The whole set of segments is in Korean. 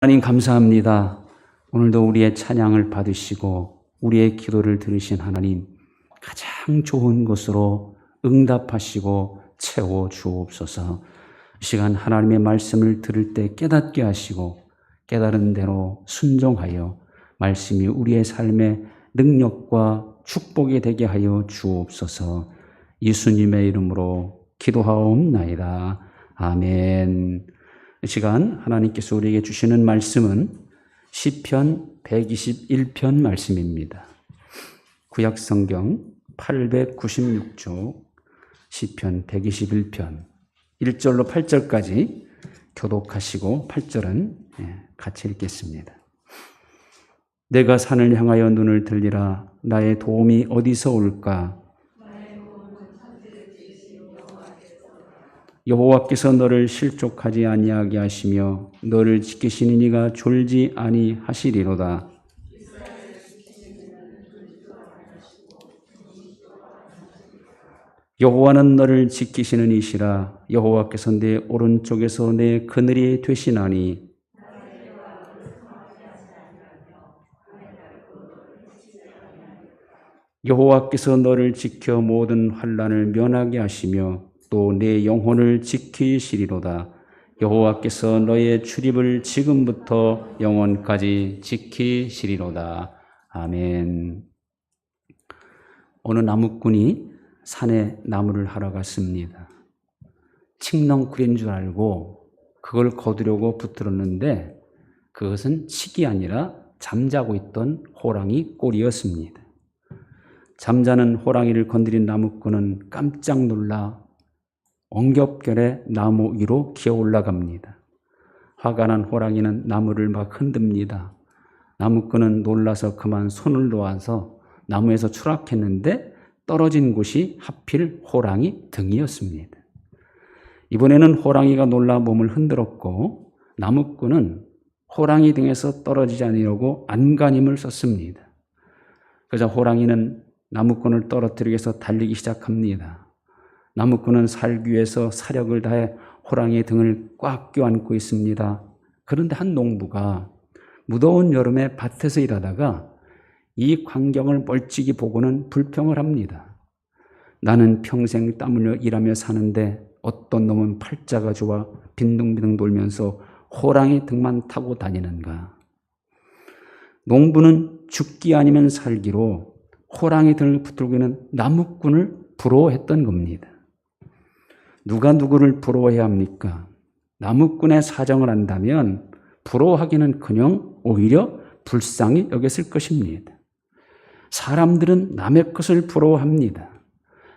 하나님 감사합니다. 오늘도 우리의 찬양을 받으시고 우리의 기도를 들으신 하나님, 가장 좋은 것으로 응답하시고 채워 주옵소서. 이 시간 하나님의 말씀을 들을 때 깨닫게 하시고 깨달은 대로 순종하여 말씀이 우리의 삶의 능력과 축복이 되게 하여 주옵소서. 예수님의 이름으로 기도하옵나이다. 아멘. 이 시간 하나님께서 우리에게 주시는 말씀은 시편 121편 말씀입니다. 구약성경 896쪽 시편 121편 1절로 8절까지 교독하시고 8절은 같이 읽겠습니다. 내가 산을 향하여 눈을 들리라. 나의 도움이 어디서 올까? 여호와께서 너를 실족하지 아니하게 하시며 너를 지키시는 이가 졸지 아니하시리로다. 여호와는 너를 지키시는 이시라. 여호와께서 내 오른쪽에서 내 그늘이 되시나니 여호와께서 너를 지켜 모든 환난을 면하게 하시며 또 내 영혼을 지키시리로다. 여호와께서 너의 출입을 지금부터 영원까지 지키시리로다. 아멘. 어느 나무꾼이 산에 나무를 하러 갔습니다. 칡넝쿨인 줄 알고 그걸 거두려고 붙들었는데 그것은 칡이 아니라 잠자고 있던 호랑이 꼴이었습니다. 잠자는 호랑이를 건드린 나무꾼은 깜짝 놀라 엉겹결에 나무 위로 기어 올라갑니다. 화가 난 호랑이는 나무를 막 흔듭니다. 나무꾼은 놀라서 그만 손을 놓아서 나무에서 추락했는데 떨어진 곳이 하필 호랑이 등이었습니다. 이번에는 호랑이가 놀라 몸을 흔들었고 나무꾼은 호랑이 등에서 떨어지지 않으려고 안간힘을 썼습니다. 그러자 호랑이는 나무꾼을 떨어뜨리기 위해서 달리기 시작합니다. 나무꾼은 살기 위해서 사력을 다해 호랑이의 등을 꽉 껴안고 있습니다. 그런데 한 농부가 무더운 여름에 밭에서 일하다가 이 광경을 멀찍이 보고는 불평을 합니다. 나는 평생 땀 흘려 일하며 사는데 어떤 놈은 팔자가 좋아 빈둥빈둥 돌면서 호랑이 등만 타고 다니는가. 농부는 죽기 아니면 살기로 호랑이 등을 붙들고 있는 나무꾼을 부러워했던 겁니다. 누가 누구를 부러워해야 합니까? 나무꾼의 사정을 안다면 부러워하기는커녕 오히려 불쌍히 여겼을 것입니다. 사람들은 남의 것을 부러워합니다.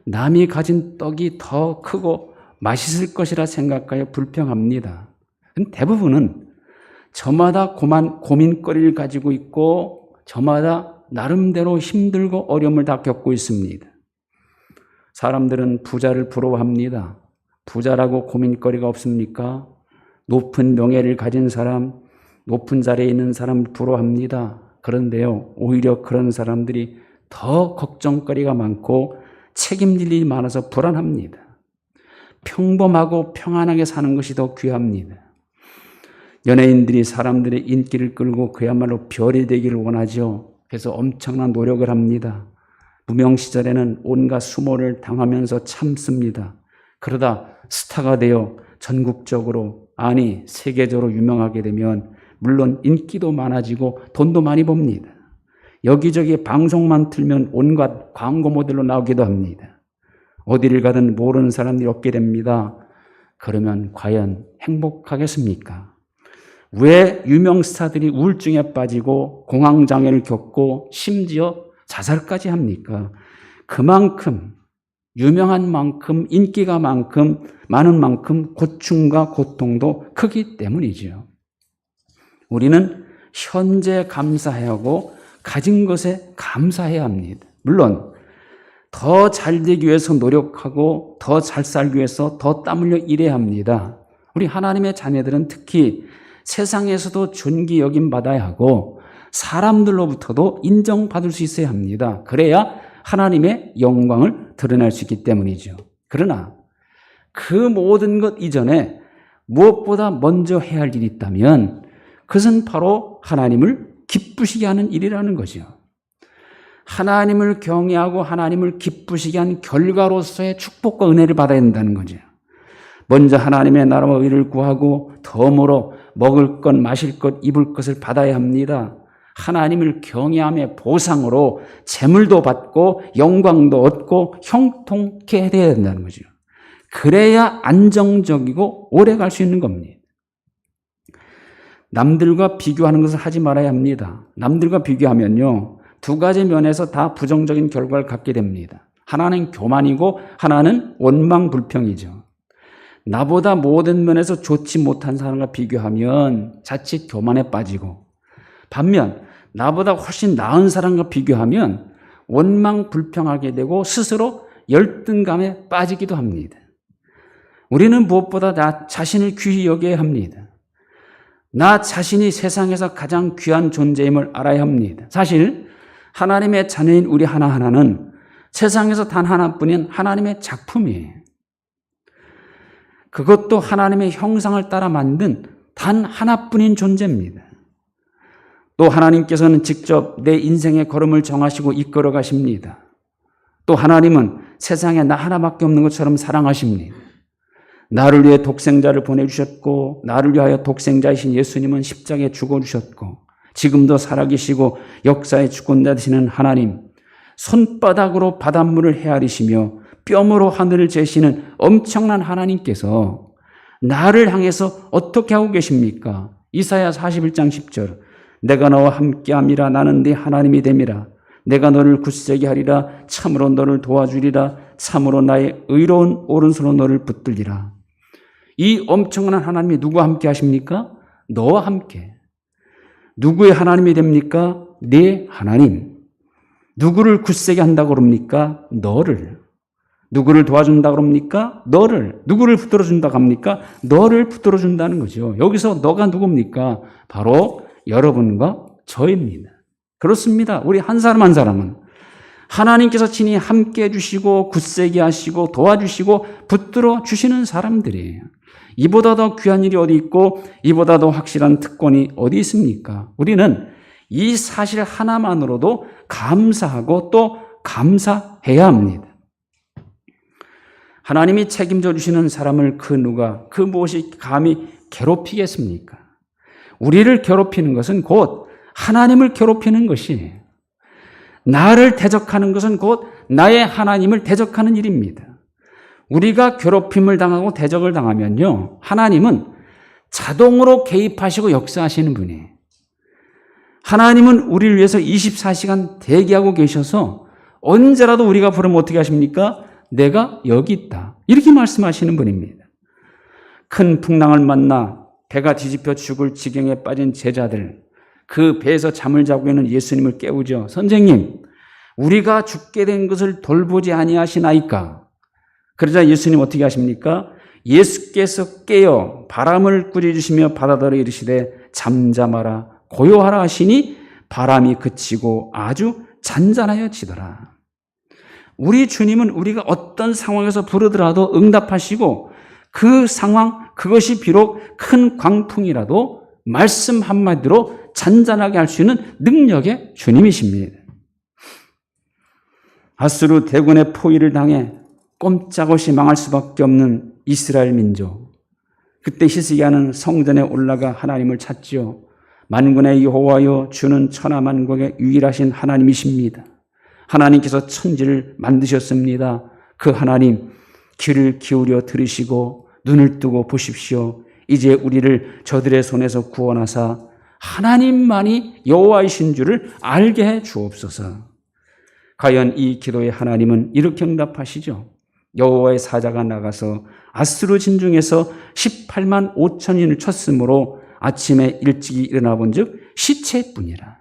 남이 가진 떡이 더 크고 맛있을 것이라 생각하여 불평합니다. 대부분은 저마다 고민거리를 가지고 있고 저마다 나름대로 힘들고 어려움을 다 겪고 있습니다. 사람들은 부자를 부러워합니다. 부자라고 고민거리가 없습니까? 높은 명예를 가진 사람, 높은 자리에 있는 사람을 부러워합니다. 그런데요, 오히려 그런 사람들이 더 걱정거리가 많고 책임질 일이 많아서 불안합니다. 평범하고 평안하게 사는 것이 더 귀합니다. 연예인들이 사람들의 인기를 끌고 그야말로 별이 되기를 원하죠. 그래서 엄청난 노력을 합니다. 무명 시절에는 온갖 수모를 당하면서 참습니다. 그러다 스타가 되어 전국적으로, 아니 세계적으로 유명하게 되면 물론 인기도 많아지고 돈도 많이 법니다. 여기저기 방송만 틀면 온갖 광고 모델로 나오기도 합니다. 어디를 가든 모르는 사람들이 없게 됩니다. 그러면 과연 행복하겠습니까? 왜 유명 스타들이 우울증에 빠지고 공황장애를 겪고 심지어 자살까지 합니까? 그만큼 유명한 만큼 인기가 많은 만큼 고충과 고통도 크기 때문이죠. 우리는 현재 감사해야 하고 가진 것에 감사해야 합니다. 물론 더 잘 되기 위해서 노력하고 더 잘 살기 위해서 더 땀 흘려 일해야 합니다. 우리 하나님의 자녀들은 특히 세상에서도 존귀 여김 받아야 하고 사람들로부터도 인정받을 수 있어야 합니다. 그래야 하나님의 영광을 드러낼 수 있기 때문이죠. 그러나 그 모든 것 이전에 무엇보다 먼저 해야 할 일이 있다면 그것은 바로 하나님을 기쁘시게 하는 일이라는 거죠. 하나님을 경외하고 하나님을 기쁘시게 한 결과로서의 축복과 은혜를 받아야 된다는 거죠. 먼저 하나님의 나라와 의를 구하고 덤으로 먹을 것, 마실 것, 입을 것을 받아야 합니다. 하나님을 경외함의 보상으로 재물도 받고 영광도 얻고 형통케 해야 된다는 거죠. 그래야 안정적이고 오래 갈 수 있는 겁니다. 남들과 비교하는 것을 하지 말아야 합니다. 남들과 비교하면요, 두 가지 면에서 다 부정적인 결과를 갖게 됩니다. 하나는 교만이고 하나는 원망불평이죠. 나보다 모든 면에서 좋지 못한 사람과 비교하면 자칫 교만에 빠지고, 반면 나보다 훨씬 나은 사람과 비교하면 원망불평하게 되고 스스로 열등감에 빠지기도 합니다. 우리는 무엇보다 나 자신을 귀히 여겨야 합니다. 나 자신이 세상에서 가장 귀한 존재임을 알아야 합니다. 사실 하나님의 자녀인 우리 하나하나는 세상에서 단 하나뿐인 하나님의 작품이에요. 그것도 하나님의 형상을 따라 만든 단 하나뿐인 존재입니다. 또 하나님께서는 직접 내 인생의 걸음을 정하시고 이끌어 가십니다. 또 하나님은 세상에 나 하나밖에 없는 것처럼 사랑하십니다. 나를 위해 독생자를 보내주셨고, 나를 위하여 독생자이신 예수님은 십자가에 죽어주셨고, 지금도 살아계시고 역사의 주권자 되시는 하나님, 손바닥으로 바닷물을 헤아리시며 뼘으로 하늘을 재시는 엄청난 하나님께서 나를 향해서 어떻게 하고 계십니까? 이사야 41장 10절, 내가 너와 함께함이라. 나는 네 하나님이 됨이라. 내가 너를 굳세게 하리라. 참으로 너를 도와주리라. 참으로 나의 의로운 오른손으로 너를 붙들리라. 이 엄청난 하나님이 누구와 함께 하십니까? 너와 함께. 누구의 하나님이 됩니까? 네 하나님. 누구를 굳세게 한다고 그럽니까? 너를. 누구를 도와준다고 그럽니까? 너를. 누구를 붙들어준다고 합니까? 너를 붙들어준다는 거죠. 여기서 너가 누굽니까? 바로 여러분과 저입니다. 그렇습니다. 우리 한 사람 한 사람은 하나님께서 친히 함께 해주시고 굳세게 하시고 도와주시고 붙들어 주시는 사람들이에요. 이보다 더 귀한 일이 어디 있고 이보다 더 확실한 특권이 어디 있습니까? 우리는 이 사실 하나만으로도 감사하고 또 감사해야 합니다. 하나님이 책임져 주시는 사람을 그 누가, 그 무엇이 감히 괴롭히겠습니까? 우리를 괴롭히는 것은 곧 하나님을 괴롭히는 것이에요. 나를 대적하는 것은 곧 나의 하나님을 대적하는 일입니다. 우리가 괴롭힘을 당하고 대적을 당하면요, 하나님은 자동으로 개입하시고 역사하시는 분이에요. 하나님은 우리를 위해서 24시간 대기하고 계셔서 언제라도 우리가 부르면 어떻게 하십니까? 내가 여기 있다. 이렇게 말씀하시는 분입니다. 큰 풍랑을 만나 배가 뒤집혀 죽을 지경에 빠진 제자들, 그 배에서 잠을 자고 있는 예수님을 깨우죠. 선생님, 우리가 죽게 된 것을 돌보지 아니하시나이까? 그러자 예수님 어떻게 하십니까? 예수께서 깨어 바람을 꾸짖으시며 바다더러 이르시되 잠잠하라 고요하라 하시니 바람이 그치고 아주 잔잔하여지더라. 우리 주님은 우리가 어떤 상황에서 부르더라도 응답하시고, 그 상황, 그것이 비록 큰 광풍이라도 말씀 한마디로 잔잔하게 할 수 있는 능력의 주님이십니다. 아수르 대군의 포위를 당해 꼼짝없이 망할 수밖에 없는 이스라엘 민족. 그때 히스기야는 성전에 올라가 하나님을 찾지요. 만군의 여호와여, 주는 천하만국의 유일하신 하나님이십니다. 하나님께서 천지를 만드셨습니다. 그 하나님, 귀를 기울여 들으시고 눈을 뜨고 보십시오. 이제 우리를 저들의 손에서 구원하사 하나님만이 여호와이신 줄을 알게 해 주옵소서. 과연 이 기도의 하나님은 이렇게 응답하시죠. 여호와의 사자가 나가서 아수르 진중에서 18만 5천인을 쳤으므로 아침에 일찍이 일어나 본즉 시체뿐이라.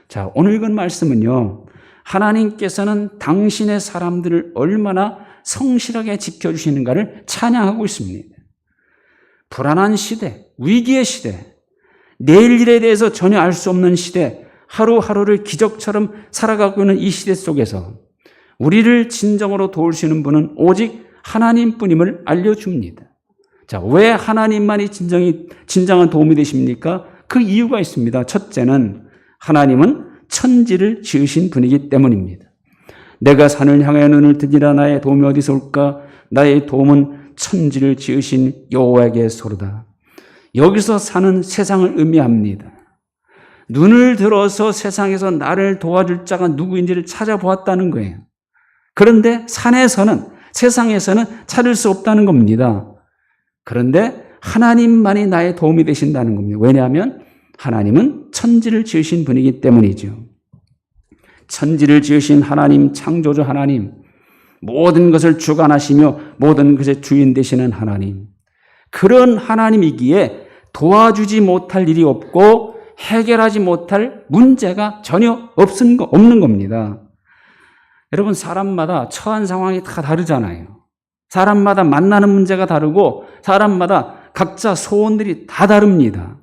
자, 오늘 읽은 말씀은요, 하나님께서는 당신의 사람들을 얼마나 성실하게 지켜주시는가를 찬양하고 있습니다. 불안한 시대, 위기의 시대, 내일 일에 대해서 전혀 알 수 없는 시대, 하루하루를 기적처럼 살아가고 있는 이 시대 속에서 우리를 진정으로 도우시는 분은 오직 하나님뿐임을 알려줍니다. 자, 왜 하나님만이 진정한 도움이 되십니까? 그 이유가 있습니다. 첫째는 하나님은 천지를 지으신 분이기 때문입니다. 내가 산을 향해 눈을 뜨니라. 나의 도움이 어디서 올까? 나의 도움은 천지를 지으신 여호와에게서로다. 여기서 사는 세상을 의미합니다. 눈을 들어서 세상에서 나를 도와줄 자가 누구인지를 찾아보았다는 거예요. 그런데 산에서는, 세상에서는 찾을 수 없다는 겁니다. 그런데 하나님만이 나의 도움이 되신다는 겁니다. 왜냐하면 하나님은 천지를 지으신 분이기 때문이죠. 천지를 지으신 하나님, 창조주 하나님, 모든 것을 주관하시며 모든 것의 주인 되시는 하나님, 그런 하나님이기에 도와주지 못할 일이 없고 해결하지 못할 문제가 전혀 없는 겁니다. 여러분, 사람마다 처한 상황이 다 다르잖아요. 사람마다 만나는 문제가 다르고 사람마다 각자 소원들이 다 다릅니다.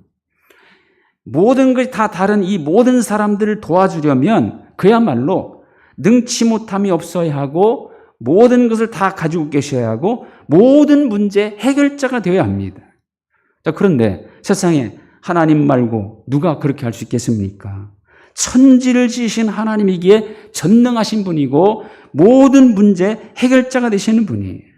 모든 것이 다 다른 이 모든 사람들을 도와주려면 그야말로 능치 못함이 없어야 하고 모든 것을 다 가지고 계셔야 하고 모든 문제의 해결자가 되어야 합니다. 자, 그런데 세상에 하나님 말고 누가 그렇게 할 수 있겠습니까? 천지를 지으신 하나님이기에 전능하신 분이고 모든 문제의 해결자가 되시는 분이에요.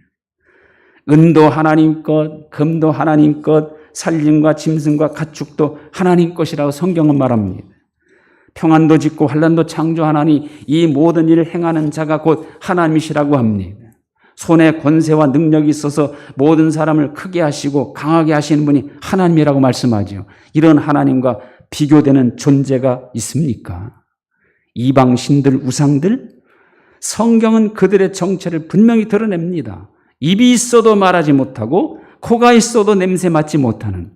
은도 하나님 것, 금도 하나님 것, 살림과 짐승과 가축도 하나님 것이라고 성경은 말합니다. 평안도 짓고 환난도 창조하나니 이 모든 일을 행하는 자가 곧 하나님이시라고 합니다. 손에 권세와 능력이 있어서 모든 사람을 크게 하시고 강하게 하시는 분이 하나님이라고 말씀하죠. 이런 하나님과 비교되는 존재가 있습니까? 이방 신들, 우상들? 성경은 그들의 정체를 분명히 드러냅니다. 입이 있어도 말하지 못하고 코가 있어도 냄새 맡지 못하는,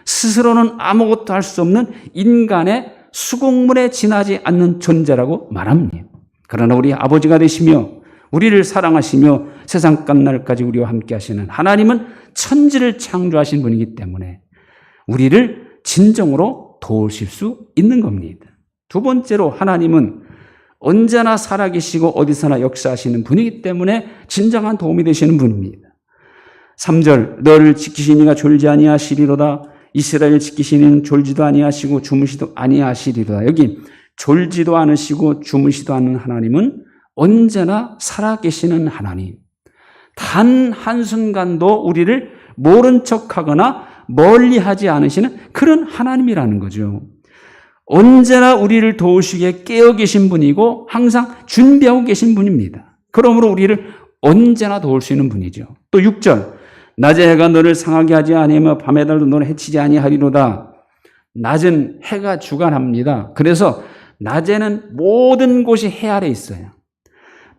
스스로는 아무것도 할 수 없는 인간의 수공문에 지나지 않는 존재라고 말합니다. 그러나 우리 아버지가 되시며 우리를 사랑하시며 세상 끝날까지 우리와 함께 하시는 하나님은 천지를 창조하신 분이기 때문에 우리를 진정으로 도우실 수 있는 겁니다. 두 번째로 하나님은 언제나 살아계시고 어디서나 역사하시는 분이기 때문에 진정한 도움이 되시는 분입니다. 3절, 너를 지키신 이가 졸지 아니하시리로다. 이스라엘 지키신 이는 졸지도 아니하시고 주무시도 아니하시리로다. 여기 졸지도 않으시고 주무시도 않는 하나님은 언제나 살아계시는 하나님. 단 한순간도 우리를 모른 척하거나 멀리하지 않으시는 그런 하나님이라는 거죠. 언제나 우리를 도우시기에 깨어 계신 분이고 항상 준비하고 계신 분입니다. 그러므로 우리를 언제나 도울 수 있는 분이죠. 또 6절, 낮의 해가 너를 상하게 하지 아니하며 밤의 달도 너를 해치지 아니하리로다. 낮은 해가 주관합니다. 그래서 낮에는 모든 곳이 해 아래 있어요.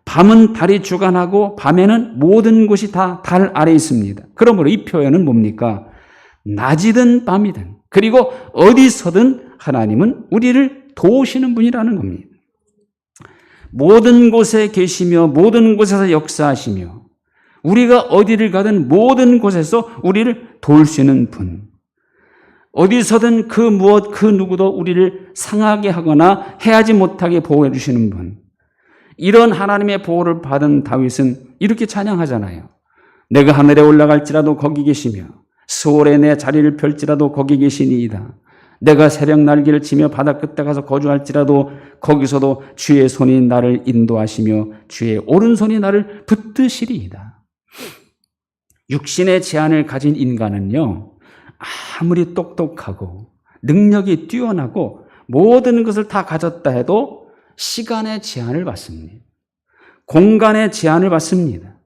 밤은 달이 주관하고 밤에는 모든 곳이 다 달 아래 있습니다. 그러므로 이 표현은 뭡니까? 낮이든 밤이든 그리고 어디서든 하나님은 우리를 도우시는 분이라는 겁니다. 모든 곳에 계시며 모든 곳에서 역사하시며 우리가 어디를 가든 모든 곳에서 우리를 도울 수 있는 분. 어디서든 그 무엇 그 누구도 우리를 상하게 하거나 해하지 못하게 보호해 주시는 분. 이런 하나님의 보호를 받은 다윗은 이렇게 찬양하잖아요. 내가 하늘에 올라갈지라도 거기 계시며 수월에 내 자리를 펼지라도 거기 계시니이다. 내가 새벽 날개를 치며 바다 끝에 가서 거주할지라도 거기서도 주의 손이 나를 인도하시며 주의 오른손이 나를 붙드시리이다. 육신의 제한을 가진 인간은요, 아무리 똑똑하고 능력이 뛰어나고 모든 것을 다 가졌다 해도 시간의 제한을 받습니다. 공간의 제한을 받습니다.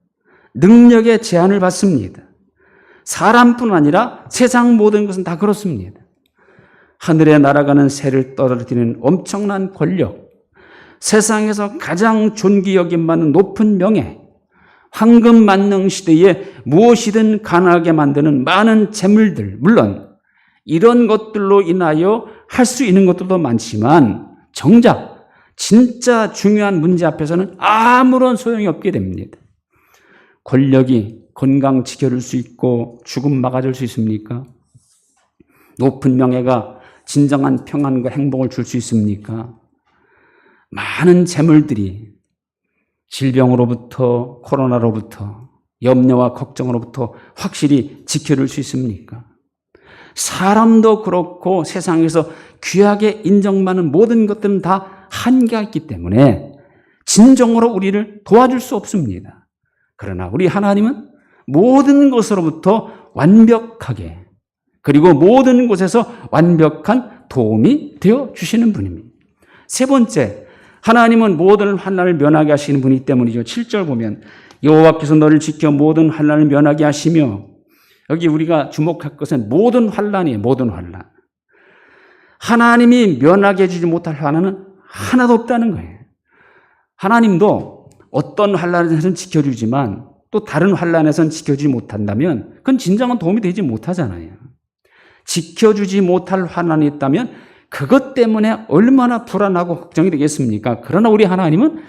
능력의 제한을 받습니다. 사람뿐 아니라 세상 모든 것은 다 그렇습니다. 하늘에 날아가는 새를 떨어뜨리는 엄청난 권력, 세상에서 가장 존귀 여김받는 높은 명예, 황금 만능 시대에 무엇이든 가능하게 만드는 많은 재물들, 물론 이런 것들로 인하여 할 수 있는 것들도 많지만 정작 진짜 중요한 문제 앞에서는 아무런 소용이 없게 됩니다. 권력이 건강 지켜줄 수 있고 죽음 막아줄 수 있습니까? 높은 명예가 진정한 평안과 행복을 줄 수 있습니까? 많은 재물들이 질병으로부터 코로나로부터 염려와 걱정으로부터 확실히 지켜줄 수 있습니까? 사람도 그렇고 세상에서 귀하게 인정받는 모든 것들은 다 한계가 있기 때문에 진정으로 우리를 도와줄 수 없습니다. 그러나 우리 하나님은 모든 것으로부터 완벽하게 그리고 모든 곳에서 완벽한 도움이 되어 주시는 분입니다. 세 번째, 하나님은 모든 환난을 면하게 하시는 분이기 때문이죠. 7절 보면 여호와께서 너를 지켜 모든 환난을 면하게 하시며, 여기 우리가 주목할 것은 모든 환난이에요. 모든 환난. 하나님이 면하게 해주지 못할 환난은 하나도 없다는 거예요. 하나님도 어떤 환난에서는 지켜주지만 또 다른 환난에서는 지켜주지 못한다면 그건 진정한 도움이 되지 못하잖아요. 지켜주지 못할 환난이 있다면 그것 때문에 얼마나 불안하고 걱정이 되겠습니까? 그러나 우리 하나님은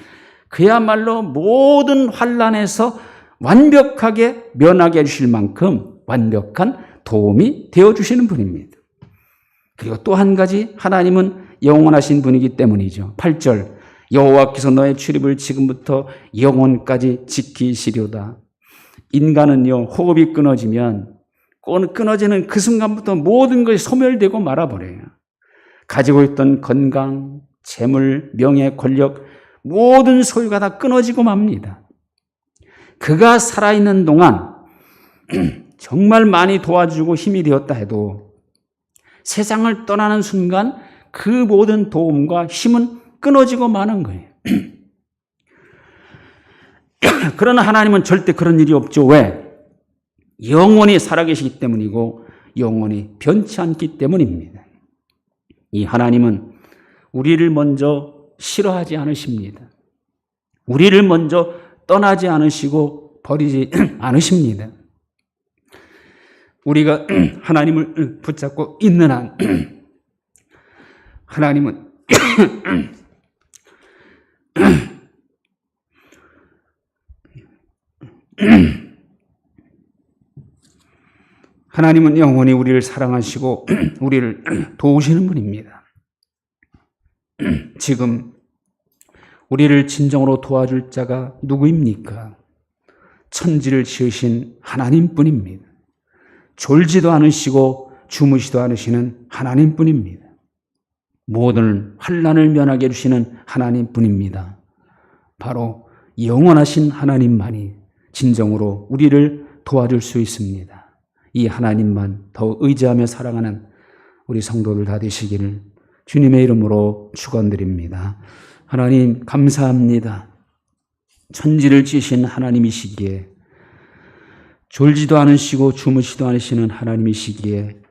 그야말로 모든 환난에서 완벽하게 면하게 해주실 만큼 완벽한 도움이 되어주시는 분입니다. 그리고 또 한 가지, 하나님은 영원하신 분이기 때문이죠. 8절, 여호와께서 너의 출입을 지금부터 영원까지 지키시리로다. 인간은요, 호흡이 끊어지면 끊어지는 그 순간부터 모든 것이 소멸되고 말아버려요. 가지고 있던 건강, 재물, 명예, 권력, 모든 소유가 다 끊어지고 맙니다. 그가 살아있는 동안 정말 많이 도와주고 힘이 되었다 해도 세상을 떠나는 순간 그 모든 도움과 힘은 끊어지고 마는 거예요. 그러나 하나님은 절대 그런 일이 없죠. 왜? 영원히 살아계시기 때문이고 영원히 변치 않기 때문입니다. 이 하나님은 우리를 먼저 싫어하지 않으십니다. 우리를 먼저 떠나지 않으시고 버리지 않으십니다. 우리가 하나님을 붙잡고 있는 한 하나님은 하나님은 영원히 우리를 사랑하시고 우리를 도우시는 분입니다. 지금 우리를 진정으로 도와줄 자가 누구입니까? 천지를 지으신 하나님뿐입니다. 졸지도 않으시고 주무시도 않으시는 하나님뿐입니다. 모든 환난을 면하게 해주시는 하나님뿐입니다. 바로 영원하신 하나님만이 진정으로 우리를 도와줄 수 있습니다. 이 하나님만 더 의지하며 살아가는 우리 성도들 다 되시기를 주님의 이름으로 축원드립니다. 하나님 감사합니다. 천지를 지으신 하나님이시기에, 졸지도 않으시고 주무시도 않으시는 하나님이시기에,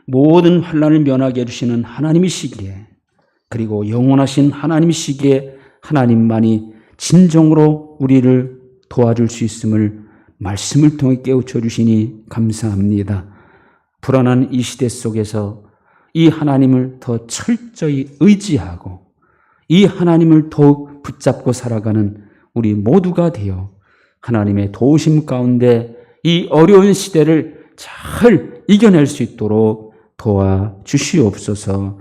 모든 환난을 면하게 해주시는 하나님이시기에, 그리고 영원하신 하나님이시기에 하나님만이 진정으로 우리를 도와줄 수 있음을 말씀을 통해 깨우쳐 주시니 감사합니다. 불안한 이 시대 속에서 이 하나님을 더 철저히 의지하고 이 하나님을 더욱 붙잡고 살아가는 우리 모두가 되어 하나님의 도우심 가운데 이 어려운 시대를 잘 이겨낼 수 있도록 도와주시옵소서.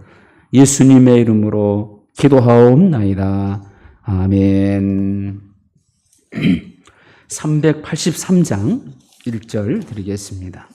예수님의 이름으로 기도하옵나이다. 아멘. 383장 1절 드리겠습니다.